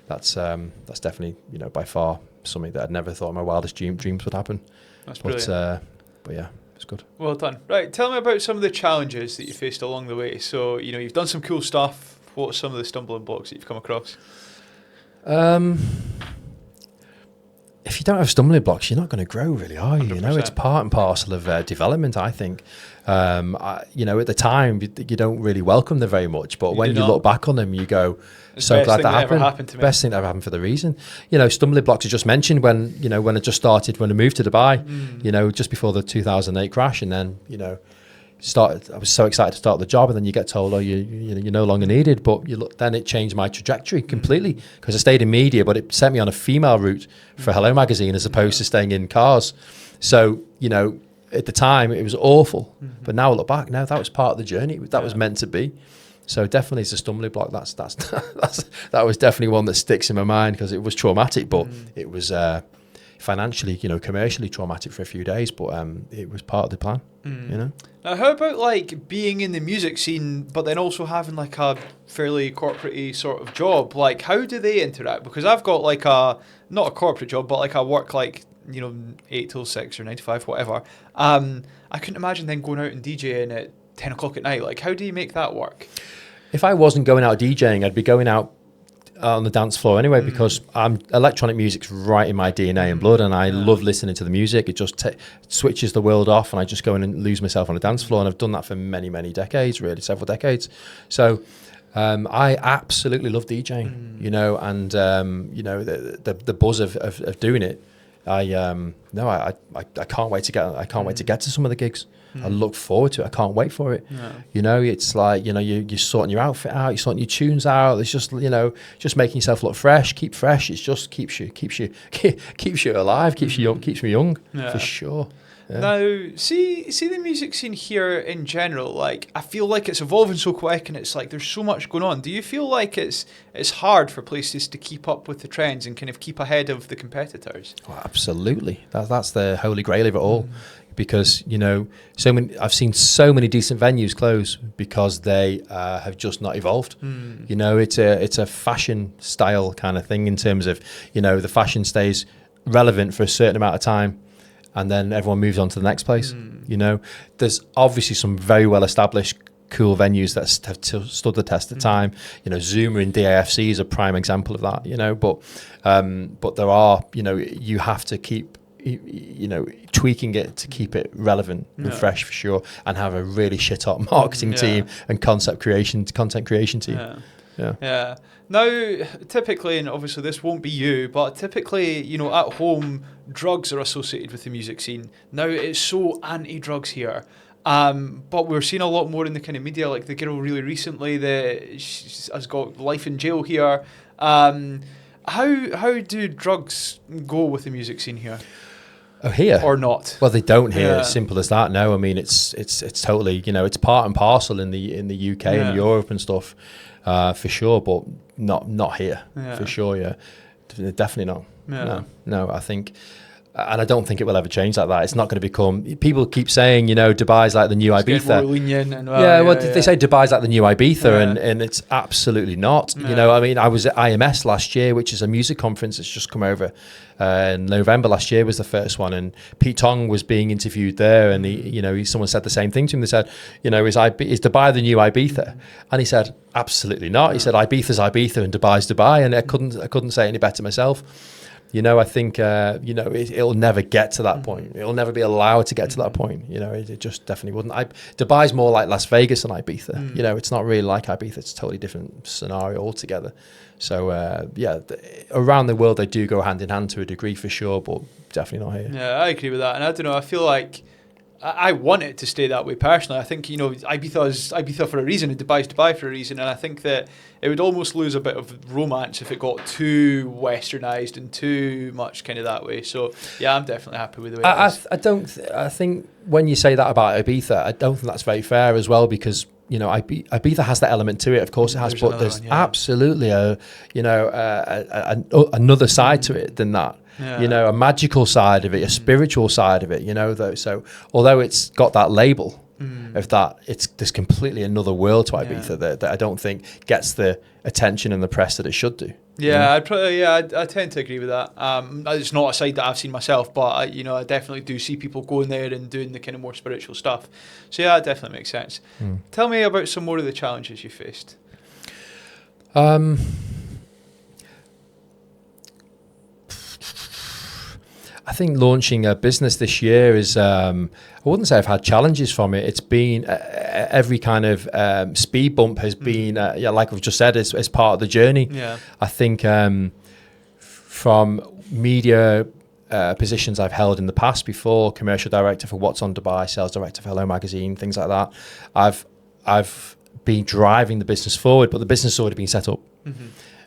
S1: That's definitely by far something that I'd never thought in my wildest dreams would happen.
S2: That's brilliant.
S1: But yeah. Good.
S2: Well done. Right, tell me about some of the challenges that you faced along the way. So, you've done some cool stuff. What are some of the stumbling blocks that you've come across? If you don't have stumbling blocks, you're not going to grow, really, are you? 100%. It's part and parcel of development, I think. At the time, you don't really welcome them very much. But when you look back on them, you go, so glad that happened. Best thing that ever happened for the reason. Stumbling blocks I just mentioned when I just started, when I moved to Dubai, just before the 2008 crash. And then, I was so excited to start the job. And then you get told, you're no longer needed. But then it changed my trajectory completely because I stayed in media, but it sent me on a female route for Hello Magazine as opposed to staying in cars. So, at the time it was awful, but now I look back, that was part of the journey. That was meant to be. So definitely it's a stumbling block. That was definitely one that sticks in my mind because it was traumatic, but it was financially, commercially traumatic for a few days, but it was part of the plan. Now, how about being in the music scene, but then also having a fairly corporate-y sort of job? How do they interact? Because I've got not a corporate job, but I work 8 till 6 or 9 to 5, whatever. I couldn't imagine then going out and DJing at 10 o'clock at night. How do you make that work?
S1: If I wasn't going out DJing, I'd be going out on the dance floor anyway, because electronic music's right in my DNA and blood, and I love listening to the music. It just switches the world off, and I just go in and lose myself on a dance floor, and I've done that for many, many decades, really, several decades. So I absolutely love DJing, and the buzz of doing it. I can't wait to get to some of the gigs. I look forward to it. I can't wait for it. It's you're sorting your outfit out, you're sorting your tunes out. It's just just making yourself look fresh, keep fresh. It just keeps you alive, keeps me young for sure. Yeah.
S2: Now, see the music scene here in general. I feel like it's evolving so quick, and it's there's so much going on. Do you feel like it's hard for places to keep up with the trends and kind of keep ahead of the competitors?
S1: Oh, absolutely. That's the holy grail of it all, because I've seen so many decent venues close because they have just not evolved. It's a fashion style kind of thing in terms of the fashion stays relevant for a certain amount of time, and then everyone moves on to the next place. There's obviously some very well established cool venues that have stood the test of time. Zuma and DAFC is a prime example of that. But there are you have to keep tweaking it to keep it relevant and fresh for sure, and have a really shit hot marketing team and content creation team. Yeah.
S2: Now, typically, and obviously this won't be you, but typically, at home, drugs are associated with the music scene. Now, it's so anti-drugs here. But we're seeing a lot more in the kind of media, like the girl really recently that has got life in jail here. How do drugs go with the music scene here?
S1: Oh, here
S2: or not?
S1: Well, they don't here.
S2: Yeah.
S1: As simple as that. No, I mean it's totally, you know, it's part and parcel in the UK and Europe and stuff, for sure, but not here for sure. Yeah, definitely not. No, I think. And I don't think it will ever change like that. It's not going to become. People keep saying, you know, Dubai's like the new Ibiza.
S2: More lenient and
S1: they say Dubai's like the new Ibiza, and it's absolutely not. You know, I mean, I was at IMS last year, which is a music conference that's just come over. In November last year was the first one, and Pete Tong was being interviewed there, and someone said the same thing to him. They said, you know, is Dubai the new Ibiza? And he said, absolutely not. He said, Ibiza's Ibiza and Dubai's Dubai, and I couldn't say any better myself. You know, I think, it'll never get to that point. It'll never be allowed to get to that point. You know, it just definitely wouldn't. Dubai's more like Las Vegas than Ibiza. You know, it's not really like Ibiza. It's a totally different scenario altogether. So, around the world, they do go hand in hand to a degree for sure, but definitely not here.
S2: Yeah, I agree with that. And I don't know, I feel like I want it to stay that way personally. I think, you know, Ibiza's Ibiza for a reason and Dubai's Dubai for a reason. And I think that it would almost lose a bit of romance if it got too westernized and too much kind of that way. So, yeah, I'm definitely happy with the way it is.
S1: I think when you say that about Ibiza, I don't think that's very fair as well, because, you know, Ibiza has that element to it. Of course it has, but there's absolutely another side to it than that. You know, a magical side of it, a spiritual side of it, you know, though. So although it's got that label of that, there's completely another world to Ibiza that I don't think gets the attention and the press that it should do.
S2: Yeah, I tend to agree with that. It's not a side that I've seen myself, but I definitely do see people going there and doing the kind of more spiritual stuff. So yeah, it definitely makes sense. Tell me about some more of the challenges you faced.
S1: I think launching a business this year is, I wouldn't say I've had challenges from it. It's been every kind of speed bump has been, like I've just said, as part of the journey. Yeah. I think from media positions I've held in the past before, commercial director for What's on Dubai, sales director for Hello Magazine, things like that, I've been driving the business forward, but the business has already been set up.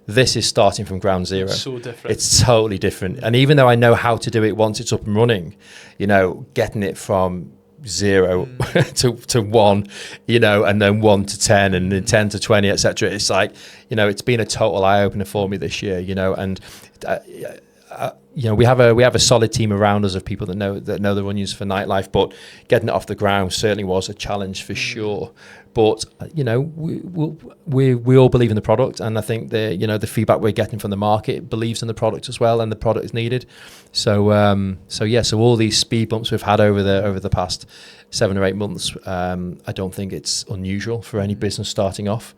S1: This is starting from ground zero.
S2: It's so different.
S1: It's totally different. And even though I know how to do it once it's up and running, you know, getting it from 0 to 1, you know, and then 1 to 10 and then 10 to 20, etc. It's like, you know, it's been a total eye opener for me this year, you know, and you know, we have a solid team around us of people that know the onions for Nightlife, but getting it off the ground certainly was a challenge for sure. But you know, we all believe in the product, and I think the feedback we're getting from the market believes in the product as well, and the product is needed. So all these speed bumps we've had over the past 7 or 8 months, I don't think it's unusual for any business starting off.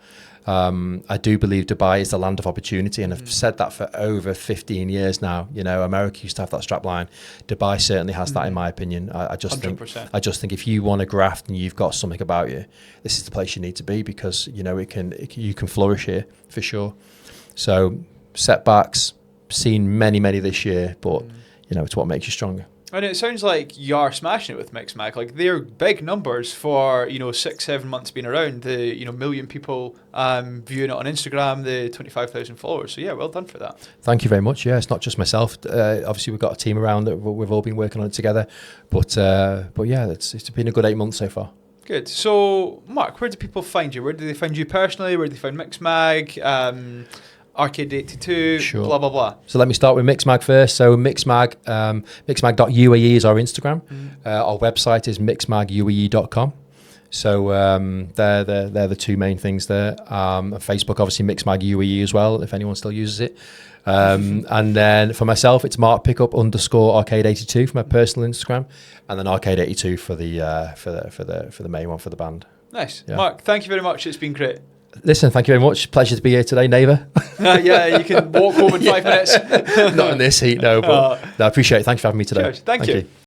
S1: I do believe Dubai is the land of opportunity, and I've said that for over 15 years now. You know, America used to have that strap line. Dubai certainly has that, in my opinion. I just 100%. I just think if you want to graft and you've got something about you, this is the place you need to be, because you know you can flourish here for sure. So setbacks, seen many this year, but you know, it's what makes you stronger.
S2: And it sounds like you are smashing it with MixMag. Like, they're big numbers for, you know, 6-7 months being around. The, you know, million people viewing it on Instagram, the 25,000 followers. So yeah, well done for that.
S1: Thank you very much. Yeah, it's not just myself. Obviously, we've got a team around that we've all been working on it together. But yeah, it's been a good 8 months so far.
S2: Good. So, Mark, where do people find you? Where do they find you personally? Where do they find MixMag? Arcade 82, sure. Blah, blah, blah.
S1: So let me start with MixMag first. So MixMag, MixMag.UAE is our Instagram. Our website is MixMagUAE.com. So they're the two main things there. Facebook, obviously, MixMag UAE as well, if anyone still uses it. And then for myself, it's Mark_Arcade82 for my personal Instagram, and then Arcade82 for the main one for the band.
S2: Nice. Yeah. Mark, thank you very much. It's been great.
S1: Listen, thank you very much. Pleasure to be here today, neighbour.
S2: Yeah, you can walk home in 5 minutes.
S1: Not in this heat, no, but no, I appreciate it. Thanks for having me today.
S2: Cheers. Thank you.